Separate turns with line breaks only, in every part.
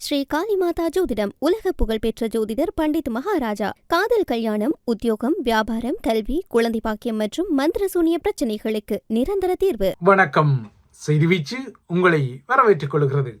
ஸ்ரீ காளிமாதா ஜோதிடம் உலக புகழ்பெற்ற ஜோதிடர் பண்டித் மகாராஜா. காதல், கல்யாணம், உத்தியோகம், வியாபாரம், கல்வி, குழந்தை பாக்கியம் மற்றும் மந்திர சூனிய பிரச்சனைகளுக்கு நிரந்தர தீர்வு.
வணக்கம். செய்தி வீச்சு உங்களை வரவேற்றுக் கொள்கிறது.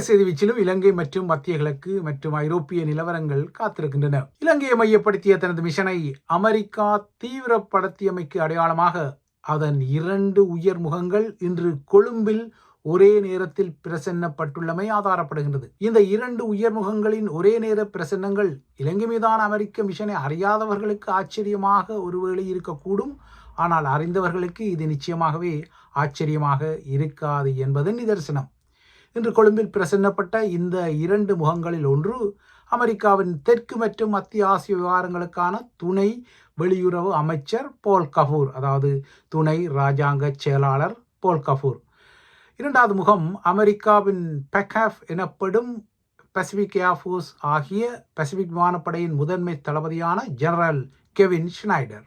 செய்தி வீச்சிலும் இலங்கை மற்றும் மத்திய கிழக்கு மற்றும் ஐரோப்பிய நிலவரங்கள் காத்திருக்கின்றன. இலங்கையை மையப்படுத்திய தனது மிஷனை அமெரிக்கா தீவிரப்படுத்தியமைக்கு அடையாளமாக அதன் 2 உயர் முகங்கள் இன்று கொழும்பில் ஒரே நேரத்தில் பிரசன்னப்பட்டுள்ளமை ஆதாரப்படுகின்றது. இந்த 2 உயர் முகங்களின் ஒரே நேர பிரசன்னங்கள் இலங்கை மீதான அமெரிக்க மிஷனை அறியாதவர்களுக்கு ஆச்சரியமாக ஒருவேளை இருக்கக்கூடும். ஆனால் அறிந்தவர்களுக்கு இது நிச்சயமாகவே ஆச்சரியமாக இருக்காது என்பது நிதர்சனம். இன்று கொழும்பில் பிரசன்னப்பட்ட இந்த 2 முகங்களில் ஒன்று அமெரிக்காவின் தெற்கு மற்றும் மத்திய ஆசிய விவகாரங்களுக்கான துணை வெளியுறவு அமைச்சர் போல் கபூர், அதாவது துணை இராஜாங்க செயலாளர் போல் கபூர். இரண்டாவது முகம் அமெரிக்காவின் பெக்காஃப் எனப்படும் பசிபிக் ஏர்ஃபோர்ஸ் ஆகிய பசிபிக் விமானப்படையின் முதன்மை தளபதியான ஜெனரல் கெவின் ஷ்னைடர்.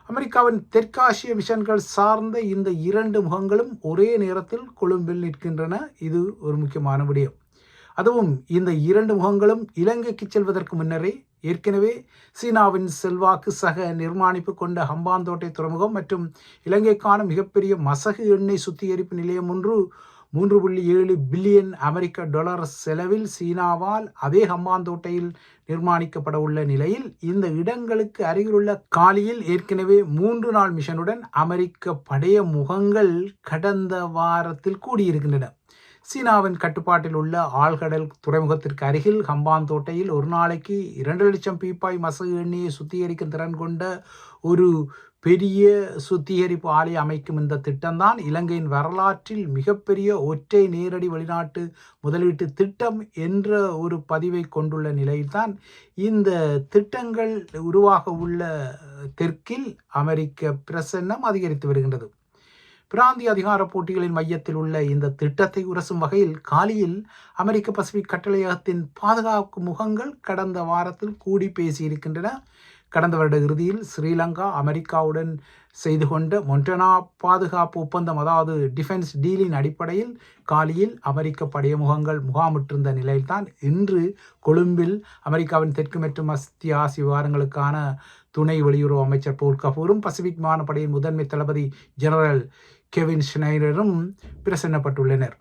அமெரிக்காவின் தெற்காசிய மிஷன்கள் சார்ந்த இந்த 2 முகங்களும் ஒரே நேரத்தில் கொழும்பில் நிற்கின்றன. இது ஒரு முக்கியமான விடயம். அதுவும் இந்த 2 முகங்களும் இலங்கைக்கு செல்வதற்கு முன்னரே ஏற்கனவே சீனாவின் செல்வாக்கு சக நிர்மாணிப்பு கொண்ட ஹம்பாந்தோட்டை துறைமுகம் மற்றும் இலங்கைக்கான மிகப்பெரிய மசகு எண்ணெய் சுத்திகரிப்பு நிலையம் ஒன்று 3.7 பில்லியன் அமெரிக்க டாலர் செலவில் சீனாவால் அதே ஹம்பாந்தோட்டையில் நிர்மாணிக்கப்பட உள்ள நிலையில் இந்த இடங்களுக்கு அருகிலுள்ள காலியில் ஏற்கனவே 3 நாள் மிஷனுடன் அமெரிக்க படைய முகங்கள் கடந்த வாரத்தில் கூடியிருக்கின்றன. சீனாவின் கட்டுப்பாட்டில் உள்ள ஆழ்கடல் துறைமுகத்திற்கு அருகில் ஹம்பாந்தோட்டையில் ஒரு நாளைக்கு 2 லட்சம் பீப்பாய் மசகு எண்ணெயை சுத்திகரிக்கும் திறன் கொண்ட ஒரு பெரிய சுத்திகரிப்பு ஆலை அமைக்கும் இந்த திட்டம்தான் இலங்கையின் வரலாற்றில் மிகப்பெரிய ஒற்றை நேரடி வெளிநாட்டு முதலீட்டு திட்டம் என்ற ஒரு பதிவை கொண்டுள்ள நிலையில்தான் இந்த திட்டங்கள் உருவாக உள்ள தெற்கில் அமெரிக்க பிரசன்னம் அதிகரித்து வருகின்றது. பிராந்திய அதிகார போட்டிகளின் மையத்தில் உள்ள இந்த திட்டத்தை உரசும் வகையில் காலியில் அமெரிக்க பசிபிக் கட்டளையகத்தின் பாதுகாப்பு முகங்கள் கடந்த வாரத்தில் கூடி பேசியிருக்கின்றன. கடந்த வருட இறுதியில் ஸ்ரீலங்கா அமெரிக்காவுடன் செய்து கொண்ட மொன்டனா பாதுகாப்பு ஒப்பந்தம், அதாவது டிஃபென்ஸ் டீலின் அடிப்படையில் காலியில் அமெரிக்க படைய முகங்கள் முகாமிட்டிருந்த நிலையில்தான் இன்று கொழும்பில் அமெரிக்காவின் தெற்கு மற்றும் மத்திய ஆசிய விவகாரங்களுக்கான துணை வெளியுறவு அமைச்சர் போல் கபூரும் பசிபிக் விமானப்படையின் முதன்மை தளபதி ஜெனரல் கெவின் ஷ்னைடரும் பிரசன்னப்பட்டுள்ளனர்.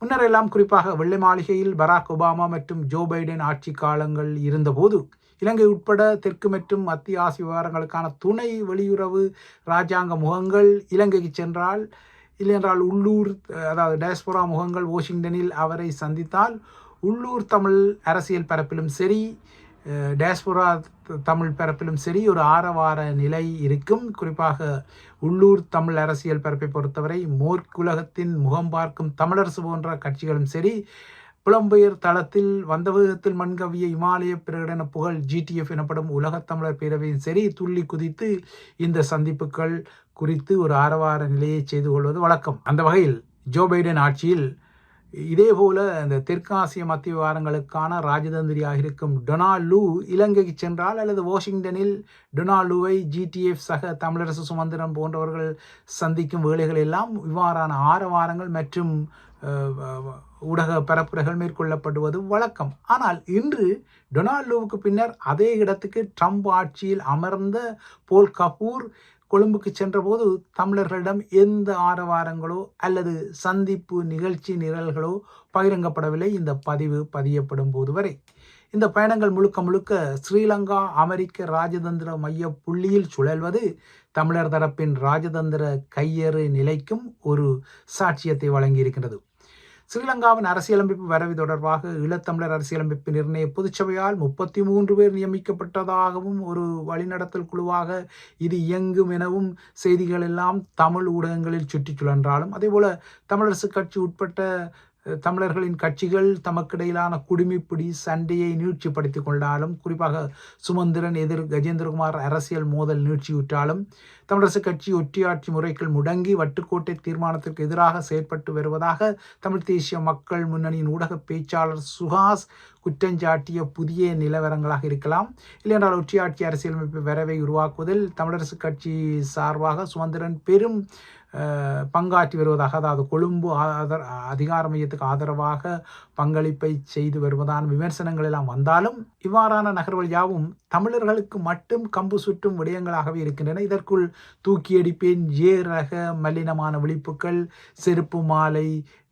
முன்னரெல்லாம் குறிப்பாக வெள்ளை மாளிகையில் பராக் ஒபாமா மற்றும் ஜோ பைடன் ஆட்சி காலங்கள் இருந்தபோது இலங்கை உட்பட தெற்கு மற்றும் மத்திய ஆசிய விவகாரங்களுக்கான துணை வெளியுறவு இராஜாங்க முகங்கள் இலங்கைக்கு சென்றால், இல்லையென்றால் உள்ளூர், அதாவது டயஸ்போரா முகங்கள் வாஷிங்டனில் அவரை சந்தித்தால் உள்ளூர் தமிழ் அரசியல் பரப்பிலும் சரி, டயஸ்போரா தமிழ் பரப்பிலும் சரி ஒரு ஆரவார நிலை இருக்கும். குறிப்பாக உள்ளூர் தமிழ் அரசியல் பரப்பை பொறுத்தவரை மேற்குலகத்தின் முகம் பார்க்கும் தமிழரசு போன்ற கட்சிகளும் சரி, புலம்பெயர் தளத்தில் வந்தவேகத்தில் மண்கவிய இமாலய பிரகடன புகழ் GTF எனப்படும் உலகத் தமிழர் பேரவையின் சரி துள்ளி குதித்து இந்த சந்திப்புகள் குறித்து ஒரு ஆரவார நிலையை செய்து கொள்வது வழக்கம். அந்த வகையில் ஜோ பைடன் ஆட்சியில் இதேபோல இந்த தெற்காசிய மத்திய விவகாரங்களுக்கான ராஜதந்திரியாக இருக்கும் டொனால்ட் லூ இலங்கைக்கு சென்றால், அல்லது வாஷிங்டனில் டொனால்ட் லூவை GTF சக தமிழரசு சுமந்திரன் போன்றவர்கள் சந்திக்கும் வேளைகள் எல்லாம் இவ்வாறான ஆரவாரங்கள் மற்றும் ஊடக பரப்புரைகள் மேற்கொள்ளப்படுவது வழக்கம். ஆனால் இன்று டொனால்ட் லூவுக்கு பின்னர் அதே இடத்துக்கு ட்ரம்ப் ஆட்சியில் அமர்ந்த போல் கபூர் கொழும்புக்கு சென்றபோது தமிழர்களிடம் எந்த ஆரவாரங்களோ அல்லது சந்திப்பு நிகழ்ச்சி நிரல்களோ பகிரங்கப்படவில்லை. இந்த பதிவு பதியப்படும் போது வரை இந்த பயணங்கள் முழுக்க முழுக்க ஸ்ரீலங்கா அமெரிக்க ராஜதந்திர மைய புள்ளியில் சுழல்வது தமிழர் தரப்பின் ராஜதந்திர கையறு நிலைக்கும் ஒரு சாட்சியத்தை வழங்கியிருக்கிறது. ஸ்ரீலங்காவின் அரசியலமைப்பு வரவு தொடர்பாக ஈழத்தமிழர் அரசியலமைப்பு நிர்ணய பொதுச்சபையால் 33 பேர் நியமிக்கப்பட்டதாகவும் ஒரு வழிநடத்தல் குழுவாக இது இயங்கும் எனவும் செய்திகள் எல்லாம் தமிழ் ஊடகங்களில் சுற்றி சுழன்றாலும், அதேபோல தமிழரசு கட்சி உட்பட்ட தமிழர்களின் கட்சிகள் தமக்கிடையிலான குடிமைப்பிடி சண்டையை நீட்சிப்படுத்திக் கொண்டாலும், குறிப்பாக சுமந்திரன் எதிர் கஜேந்திரகுமார் அரசியல் மோதல் நீட்சியுற்றாலும், தமிழரசுக் கட்சி ஒற்றையாட்சி முறைக்குள் முடங்கி வட்டுக்கோட்டை தீர்மானத்திற்கு எதிராக செயற்பட்டு வருவதாக தமிழ் தேசிய மக்கள் முன்னணியின் ஊடக பேச்சாளர் சுஹாஸ் குற்றஞ்சாட்டிய புதிய நிலவரங்களாக இருக்கலாம். இல்லையென்றால் ஒற்றையாட்சி அரசியலமைப்பு வரவை உருவாக்குவதில் தமிழரசுக் கட்சி சார்பாக சுமந்திரன் பெரும் பங்காற்றி வருவதாக, அதாவது கொழும்பு அதிகார மையத்துக்கு ஆதரவாக பங்களிப்பை செய்து வருவதான விமர்சனங்கள் எல்லாம் வந்தாலும், இவ்வாறான நகர்வுகள் யாவும் தமிழர்களுக்கு மட்டும் கம்பு சுட்டும் விடயங்களாகவே இருக்கின்றன. இதற்குள் தூக்கியடிப்பேன், ரக மலினமான விழிப்புகள், செருப்பு மாலை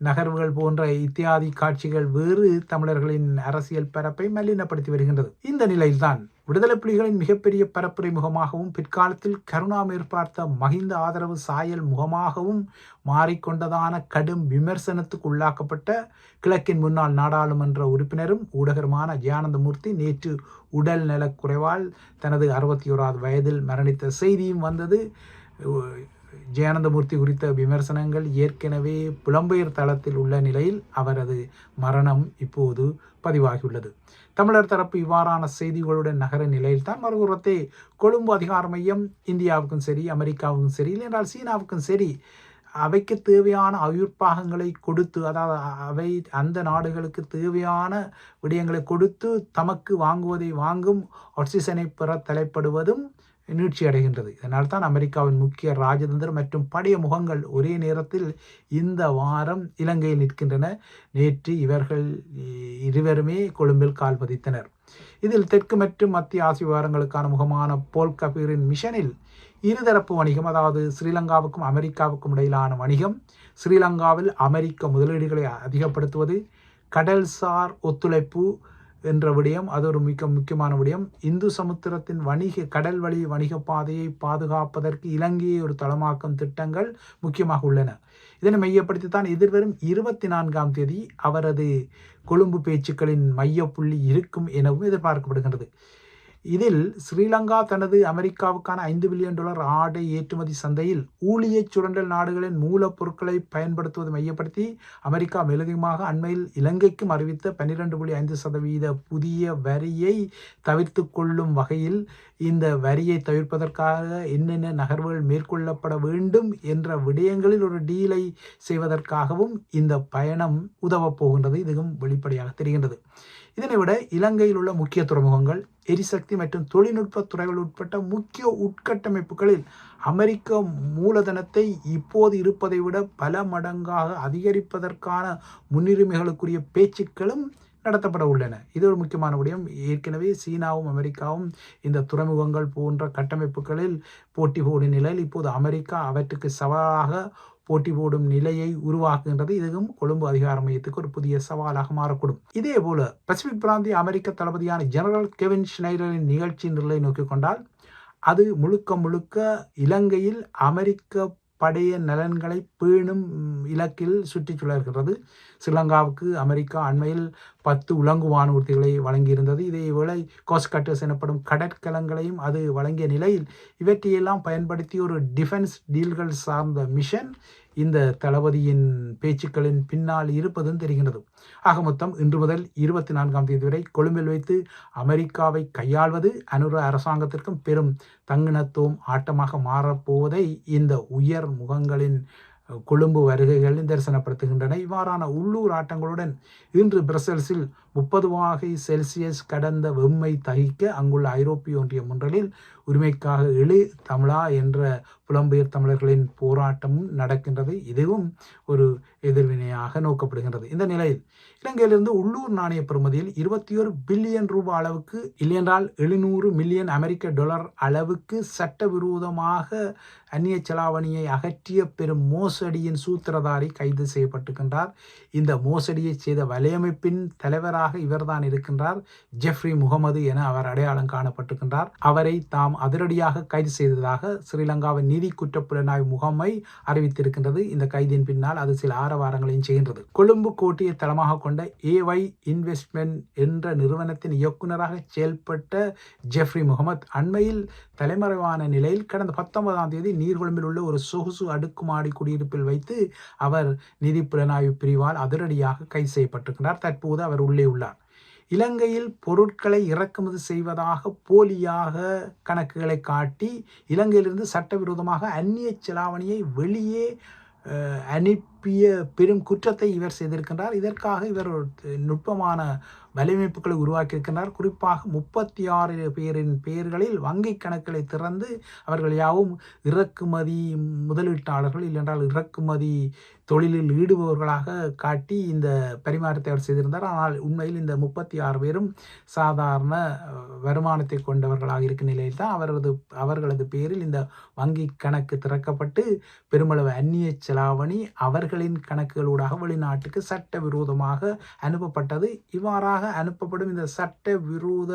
நகர்வுகள் போன்ற இத்தியாதி காட்சிகள் வேறு தமிழர்களின் அரசியல் பரப்பை மலினப்படுத்தி வருகின்றது. இந்த நிலையில்தான் விடுதலை புலிகளின் மிகப்பெரிய பரப்புரை முகமாகவும் பிற்காலத்தில் கருணா மேற்பார்த்த மஹிந்த ஆதரவு சாயல் முகமாகவும் மாறிக்கொண்டதான கடும் விமர்சனத்துக்கு உள்ளாக்கப்பட்ட கிழக்கின் முன்னாள் நாடாளுமன்ற உறுப்பினரும் ஊடகருமான ஜெயானந்தமூர்த்தி நேற்று உடல் நலக்குறைவால் தனது 61வது வயதில் மரணித்த செய்தியும் வந்தது. ஜெயானந்தமூர்த்தி குறித்த விமர்சனங்கள் ஏற்கனவே புலம்பெயர் தளத்தில் உள்ள நிலையில் அவரது மரணம் இப்போது பதிவாகியுள்ளது. தமிழர் தரப்பு இவ்வாறான செய்திகளுடன் நகர நிலையில்தான் மறுபுறத்தே கொழும்பு அதிகார மையம் இந்தியாவுக்கும் சரி, அமெரிக்காவுக்கும் சரி, இல்லையென்றால் சீனாவுக்கும் சரி, அவைக்கு தேவையான ஆயுட்பாகங்களை கொடுத்து, அதாவது அவை அந்த நாடுகளுக்கு தேவையான விடயங்களை கொடுத்து தமக்கு வாங்குவதை வாங்கும் ஆக்சிஜனை பெற தலைப்படுவதும் நீட்சி அடைகின்றது. இதனால் தான் அமெரிக்காவின் முக்கிய ராஜதந்திர மற்றும் படைய முகங்கள் ஒரே நேரத்தில் இந்த வாரம் இலங்கையில் நிற்கின்றன. நேற்று இவர்கள் இருவருமே கொழும்பில் கால் பதித்தனர். இதில் தெற்கு மற்றும் மத்திய ஆசிய விவகாரங்களுக்கான முகமான போல் கபீரின் மிஷனில் இருதரப்பு வணிகம், அதாவது ஸ்ரீலங்காவுக்கும் அமெரிக்காவுக்கும் இடையிலான வணிகம், ஸ்ரீலங்காவில் அமெரிக்க முதலீடுகளை அதிகப்படுத்துவது, கடல்சார் ஒத்துழைப்பு என்ற விடயம், அது ஒரு மிக முக்கியமான விடயம். இந்து சமுத்திரத்தின் கடல் வழி வணிக பாதையை பாதுகாப்பதற்கு இலங்கையை ஒரு தளமாக்கும் திட்டங்கள் முக்கியமாக உள்ளன. இதனை மையப்படுத்தித்தான் எதிர்வரும் 24ஆம் தேதி அவரது கொழும்பு பேச்சுக்களின் மையப்புள்ளி இருக்கும் எனவும் எதிர்பார்க்கப்படுகின்றது. இதில் ஸ்ரீலங்கா தனது அமெரிக்காவுக்கான $5 பில்லியன் ஆடை ஏற்றுமதி சந்தையில் ஊழிய சுரண்டல் நாடுகளின் மூலப்பொருட்களை பயன்படுத்துவதை மையப்படுத்தி அமெரிக்கா மேலதிகமாக அண்மையில் இலங்கைக்கும் அறிவித்த 12.5% புதிய வரியை தவிர்த்து கொள்ளும் வகையில் இந்த வரியை தவிர்ப்பதற்காக என்னென்ன நகர்வுகள் மேற்கொள்ளப்பட வேண்டும் என்ற விடயங்களில் ஒரு டீலை செய்வதற்காகவும் இந்த பயணம் உதவப் போகின்றது. இதுவும் வெளிப்படையாக தெரிகின்றது. இதனை விட இலங்கையில் உள்ள முக்கிய துறைமுகங்கள், எரிசக்தி மற்றும் தொழில்நுட்ப துறைகள் உட்பட்ட முக்கிய உட்கட்டமைப்புகளில் அமெரிக்க மூலதனத்தை இப்போது இருப்பதை விட பல மடங்காக அதிகரிப்பதற்கான முன்னுரிமைகளுக்குரிய பேச்சுக்களும் நடத்தப்பட உள்ளன. இது ஒரு முக்கியமான விடயம். ஏற்கனவே சீனாவும் அமெரிக்காவும் இந்த துறைமுகங்கள் போன்ற கட்டமைப்புகளில் போட்டி போடும் நிலையில் இப்போது அமெரிக்கா அவற்றுக்கு சவாலாக போட்டி போடும் நிலையை உருவாக்குகின்றது. இதுவும் கொழும்பு அதிகார மையத்துக்கு ஒரு புதிய சவாலாக மாறக்கூடும். இதே போல பசிபிக் பிராந்திய அமெரிக்க தளபதியான ஜெனரல் கெவின் ஷ்னைடரின் நிகழ்ச்சி நிலை நோக்கிக் கொண்டால் அது முழுக்க இலங்கையில் அமெரிக்க படைய நலன்களை பேணும் இலக்கில் சுற்றி சுழல்கிறது. ஸ்ரீலங்காவுக்கு அமெரிக்கா அண்மையில் 10 உலங்கு வானூர்திகளை வழங்கியிருந்தது. இதேவேளை கோஸ்ட் கட்டர்ஸ் எனப்படும் கடற்கலங்களையும் அது வழங்கிய நிலையில் இவற்றையெல்லாம் பயன்படுத்தி ஒரு டிஃபென்ஸ் டீல்கள் சார்ந்த மிஷன் இந்த தளபதியின் பேச்சுக்களின் பின்னால் இருப்பதும் தெரிகின்றது. ஆக மொத்தம் இன்று முதல் 24ஆம் தேதி வரை கொழும்பில் வைத்து அமெரிக்காவை கையாள்வது அனுர அரசாங்கத்திற்கும் பெரும் தங்கினத்துவம் ஆட்டமாக மாறப்போவதை இந்த உயர் முகங்களின் கொழும்பு வருகைகள் தரிசனப்படுத்துகின்றன. இவ்வாறான உள்ளூர் ஆட்டங்களுடன் இன்று பிரசல்ஸில் 30°C கடந்த வெம்மை தகிக்க அங்குள்ள ஐரோப்பிய ஒன்றிய முன்றலில் உரிமைக்காக எழு தமிழா என்ற புலம்பெயர் தமிழர்களின் போராட்டமும் நடக்கின்றது. இதுவும் ஒரு எதிர்வினையாக நோக்கப்படுகின்றது. இந்த நிலையில் இலங்கையிலிருந்து உள்ளூர் நாணய பெறுமதியில் 21 பில்லியன் ரூபாய் அளவுக்கு, இல்லையென்றால் $700 மில்லியன் அளவுக்கு சட்டவிரோதமாக அந்நிய செலாவணியை அகற்றிய பெரும் மோசடியின் சூத்திரதாரி கைது செய்யப்பட்டிருக்கின்றார். இந்த மோசடியை செய்த வலையமைப்பின் தலைவராக பிரதியாக இவர்தான் இருக்கின்றார், ஜெஃப்ரி முகமது என அவர் அடையாளம் காணப்பட்டிருக்கின்றார். அவரை தாம் அதிரடியாக கைது செய்ததாக ஸ்ரீலங்காவின் நீதி குற்றப்புலனாய்வு முகமை அறிவித்திருக்கின்றது. இந்த கைதின் பின்னால் அது சில ஆரவாரங்களையும் செய்கின்றது. கொழும்பு கோட்டையை தளமாக கொண்ட ஏவை இன்வெஸ்ட்மெண்ட் என்ற நிறுவனத்தின் இயக்குநராக செயல்பட்ட ஜெஃப்ரி முகமது அண்மையில் தலைமறைவான நிலையில் கடந்த 19ஆம் தேதி நீர்கொழும்பில் உள்ள ஒரு சொகுசு அடுக்குமாடி குடியிருப்பில் வைத்து அவர் நீதி புலனாய்வு பிரிவால் அதிரடியாக கைது செய்யப்பட்டிருக்கிறார். தற்போது அவர் உள்ளே உள்ளார். இலங்கையில் பொருட்களை இறக்குமதி செய்வதாக போலியாக கணக்குகளை காட்டி இலங்கையிலிருந்து சட்டவிரோதமாக அந்நிய செலாவணியை வெளியே அனுப்பிய பெரும் குற்றத்தை இவர் செய்திருக்கின்றார். இதற்காக இவர் நுட்பமான வலையமைப்புகளை உருவாக்கியிருக்கின்றார். குறிப்பாக 36 பேரின் பெயர்களில் வங்கி கணக்குகளை திறந்து அவர்கள் யாவும் இறக்குமதி முதலீட்டாளர்கள் இல்லைன்றால் இறக்குமதி தொழிலில் ஈடுபவர்களாக காட்டி இந்த பரிமாற்றத்தை அவர் செய்திருந்தார். ஆனால் உண்மையில் இந்த 36 பேரும் சாதாரண வருமானத்தை கொண்டவர்களாக இருக்கும் நிலையில் தான் அவர்களது பேரில் இந்த வங்கி கணக்கு திறக்கப்பட்டு பெருமளவு அந்நிய செலாவணி அவர்களின் கணக்குகளூடாக வெளிநாட்டுக்கு சட்டவிரோதமாக அனுப்பப்பட்டது. இவ்வாறாக அனுப்பப்படும் இந்த சட்ட விரோத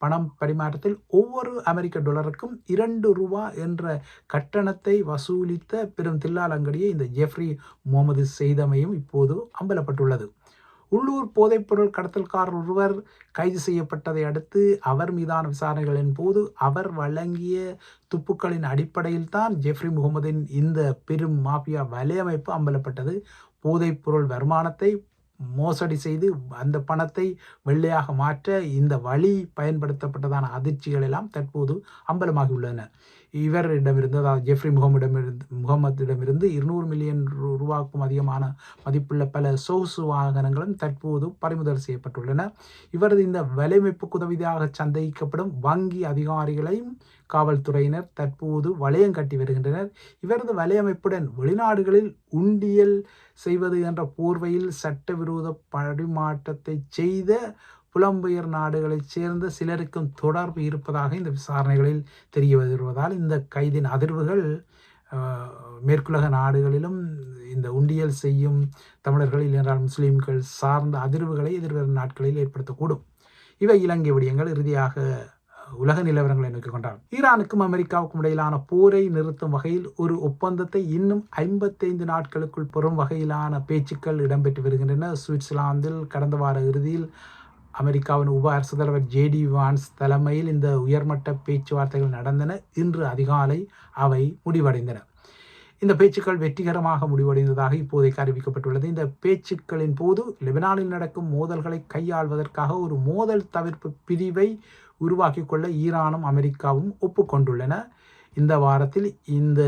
பணம் பரிமாற்றத்தில் ஒவ்வொரு அமெரிக்க டாலருக்கும் 2 ரூபா என்ற கட்டணத்தை வசூலித்த பெரும் தில்லாலங்கடியை இந்த ஜெஃப்ரி முகமது செய்தமையும் இப்போது அம்பலப்பட்டுள்ளது. உள்ளூர் போதைப்பொருள் கடத்தல்காரர் ஒருவர் கைது செய்யப்பட்டதை அடுத்து அவர் மீதான விசாரணைகளின் போது அவர் வழங்கிய துப்புக்களின் அடிப்படையில் தான் ஜெஃப்ரி முகமதின் இந்த பெரும் மாஃபியா வலையமைப்பு அம்பலப்பட்டது. போதைப்பொருள் வருமானத்தை மோசடி செய்து அந்த பணத்தை வெள்ளையாக மாற்ற இந்த வழி பயன்படுத்தப்பட்டதான அதிர்ச்சிகள் எல்லாம் தற்போது அம்பலமாகி உள்ளன. இவரிடமிருந்து, அதாவது ஜெஃப்ரி முகமதிடமிருந்து 200 மில்லியன் ரூபாய்க்கும் அதிகமான மதிப்புள்ள பல சொகுசு வாகனங்களும் தற்போது பறிமுதல் செய்யப்பட்டுள்ளன. இவரது இந்த வலையமைப்புக்கு உதவியாக சந்தேகிக்கப்படும் வங்கி அதிகாரிகளையும் காவல்துறையினர் தற்போது வளையம் கட்டி வருகின்றனர். இவரது வலையமைப்புடன் வெளிநாடுகளில் உண்டியல் செய்வது என்ற போர்வையில் சட்டவிரோத பரிமாற்றத்தை செய்த புலம்பெயர் நாடுகளைச் சேர்ந்த சிலருக்கும் தொடர்பு இருப்பதாக இந்த விசாரணைகளில் தெரிய வருவதால் இந்த கைதின் அதிர்வுகள் மேற்குலக நாடுகளிலும் இந்த உண்டியல் செய்யும் தமிழர்கள் இல்லையென்றால் முஸ்லீம்கள் சார்ந்த அதிர்வுகளை எதிர்வரும் நாட்களில் ஏற்படுத்தக்கூடும். இவை இலங்கை விடயங்கள். இறுதியாக உலக நிலவரங்களை நோக்கிக் கொண்டார். ஈரானுக்கும் அமெரிக்காவுக்கும் இடையிலான போரை நிறுத்தும் வகையில் ஒரு ஒப்பந்தத்தை இன்னும் 55 நாட்களுக்குள் பெறும் வகையிலான பேச்சுக்கள் இடம்பெற்று வருகின்றன. சுவிட்சர்லாந்தில் கடந்த வார இறுதியில் அமெரிக்காவின் உப அரசு தலைவர் JD வான்ஸ் தலைமையில் இந்த உயர்மட்ட பேச்சுவார்த்தைகள் நடந்தன. இன்று அதிகாலை அவை முடிவடைந்தன. இந்த பேச்சுக்கள் வெற்றிகரமாக முடிவடைந்ததாக இப்போதைக்கு அறிவிக்கப்பட்டுள்ளது. இந்த பேச்சுக்களின் போது லெபனானில் நடக்கும் மோதல்களை கையாள்வதற்காக ஒரு மோதல் தவிர்ப்பு பிரிவை உருவாக்கி கொள்ள ஈரானும் அமெரிக்காவும் ஒப்புக்கொண்டுள்ளன. இந்த வாரத்தில் இந்த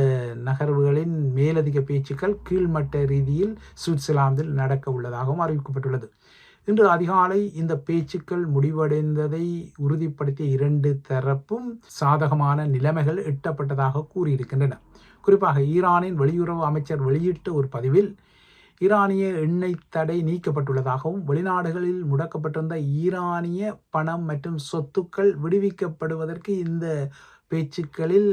நகர்வுகளின் மேலதிக பேச்சுக்கள் கீழ்மட்ட ரீதியில் சுவிட்சர்லாந்தில் நடக்க உள்ளதாகவும் அறிவிக்கப்பட்டுள்ளது. இன்று அதிகாலை இந்த பேச்சுக்கள் முடிவடைந்ததை உறுதிப்படுத்திய 2 தரப்பும் சாதகமான நிலைமைகள் எட்டப்பட்டதாக கூறியிருக்கின்றன. குறிப்பாக ஈரானின் வெளியுறவு அமைச்சர் வெளியிட்ட ஒரு பதிவில் ஈரானிய எண்ணெய் தடை நீக்கப்பட்டுள்ளதாகவும் வெளிநாடுகளில் முடக்கப்பட்டிருந்த ஈரானிய பணம் மற்றும் சொத்துக்கள் விடுவிக்கப்படுவதற்கு இந்த பேச்சுக்களில்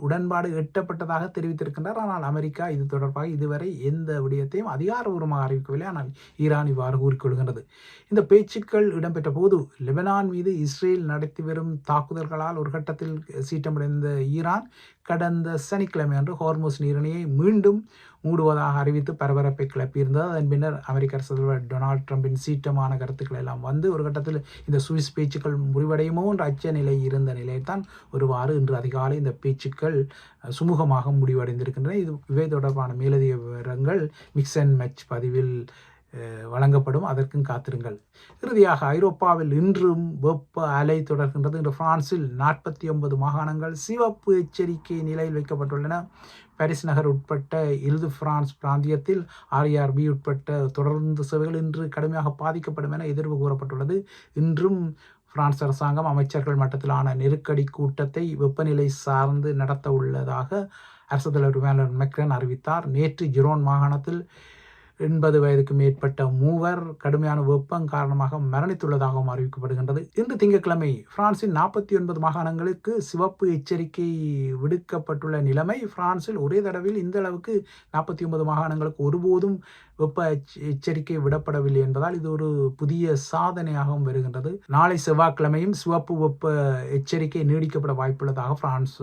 உடன்பாடு எட்டப்பட்டதாக தெரிவித்திருக்கின்றார். ஆனால் அமெரிக்கா இது தொடர்பாக இதுவரை எந்த விடயத்தையும் அதிகாரபூர்வமாக அறிவிக்கவில்லை. ஆனால் ஈரான் இவ்வாறு கூறிக்கொள்கின்றது. இந்த பேச்சுக்கள் இடம்பெற்ற போது லெபனான் மீது இஸ்ரேல் நடத்தி வரும் தாக்குதல்களால் ஒரு கட்டத்தில் சீற்றமடைந்த ஈரான் கடந்த சனிக்கிழமை அன்று ஹோர்முஸ் நீரிணையை மீண்டும் மூடுவதாக அறிவித்து பரபரப்பை கிளப்பியிருந்தது. அதன் பின்னர் அமெரிக்க அரசு தலைவர் டொனால்ட் ட்ரம்பின் சீற்றமான கருத்துக்கள் எல்லாம் வந்து ஒரு கட்டத்தில் இந்த சுவிஸ் பேச்சுக்கள் முடிவடையுமோ என்ற அச்ச நிலை இருந்த நிலையில்தான் ஒருவாறு இன்று அதிகாலை இந்த பேச்சுக்கள் சுமூகமாக முடிவடைந்திருக்கின்றன. இவை தொடர்பான மேலதிக விவரங்கள் மிக்ஸ் அண்ட் மேட்ச் பதிவில் வழங்கப்படும். அதற்கும் காத்திருங்கள். இறுதியாக ஐரோப்பாவில் இன்றும் வெப்ப அலை தொடர்கின்றது. இன்று பிரான்சில் 49 மாகாணங்கள் சிவப்பு எச்சரிக்கை நிலையில் வைக்கப்பட்டுள்ளன. பாரிஸ் நகர் உட்பட்ட இல்து பிரான்ஸ் பிராந்தியத்தில் RERB உட்பட்ட தொடர்ந்து சேவைகள் இன்று கடுமையாக பாதிக்கப்படும் என எதிர்வு கூறப்பட்டுள்ளது. இன்றும் பிரான்ஸ் அரசாங்கம் அமைச்சர்கள் மட்டத்திலான நெருக்கடி கூட்டத்தை வெப்பநிலை சார்ந்து நடத்த உள்ளதாக அரசு தலைவர் இமானுவேல் மேக்ரான் அறிவித்தார். நேற்று ஜிரோன் மாகாணத்தில் 80 வயதுக்கு மேற்பட்ட மூவர் கடுமையான வெப்பம் காரணமாக மரணித்துள்ளதாகவும் அறிவிக்கப்படுகின்றது. இன்று திங்கட்கிழமை பிரான்சின் 49 மாகாணங்களுக்கு சிவப்பு எச்சரிக்கை விடுக்கப்பட்டுள்ள நிலைமை. பிரான்சில் ஒரே தடவையில் இந்த அளவுக்கு 49 மாகாணங்களுக்கு ஒருபோதும் வெப்ப எச்சரிக்கை விடப்படவில்லை என்பதால் இது ஒரு புதிய சாதனையாகவும் வருகின்றது. நாளை செவ்வாய்க்கிழமையும் சிவப்பு வெப்ப எச்சரிக்கை நீடிக்கப்பட வாய்ப்புள்ளதாக பிரான்ஸ்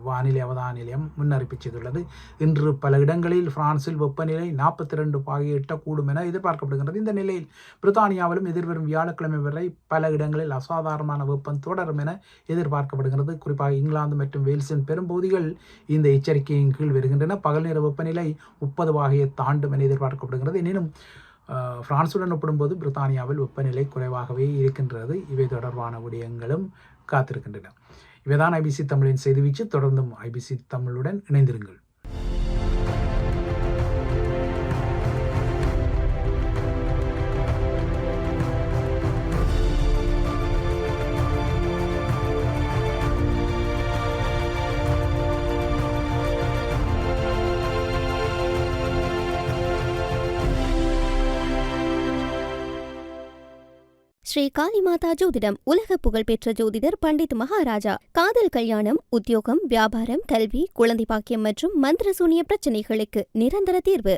வானிலை அவதான நிலையம் முன்னறிப்பு செய்துள்ளது. இன்று பல இடங்களில் பிரான்சில் வெப்பநிலை 42 பாகை எட்டக்கூடும் என எதிர்பார்க்கப்படுகின்றது. இந்த நிலையில் பிரித்தானியாவிலும் எதிர்வரும் வியாழக்கிழமை வரை பல இடங்களில் அசாதாரணமான வெப்பம் தொடரும் என எதிர்பார்க்கப்படுகிறது. குறிப்பாக இங்கிலாந்து மற்றும் வேல்ஸின் பெரும்பகுதிகள் இந்த எச்சரிக்கையின் கீழ் வருகின்றன. பகல் நேர வெப்பநிலை 30 பாகையை தாண்டும் என எதிர்பார்க்கப்படுகிறது. எனினும் பிரான்சுடன் ஒப்பிடும்போது பிரித்தானியாவில் வெப்பநிலை குறைவாகவே இருக்கின்றது. இவை தொடர்பான விடயங்களும் காத்திருக்கின்றன. இவைதான் ஐபிசி தமிழின் செய்திவீச்சு. தொடர்ந்தும் ஐபிசி தமிழுடன் இணைந்திருங்கள்.
ஸ்ரீ காளிமாதா ஜோதிடம் உலக புகழ்பெற்ற ஜோதிடர் பண்டித் மகாராஜா. காதல், கல்யாணம், உத்தியோகம், வியாபாரம், கல்வி, குழந்தை பாக்கியம் மற்றும் மந்திர சூனிய பிரச்சனைகளுக்கு நிரந்தர தீர்வு.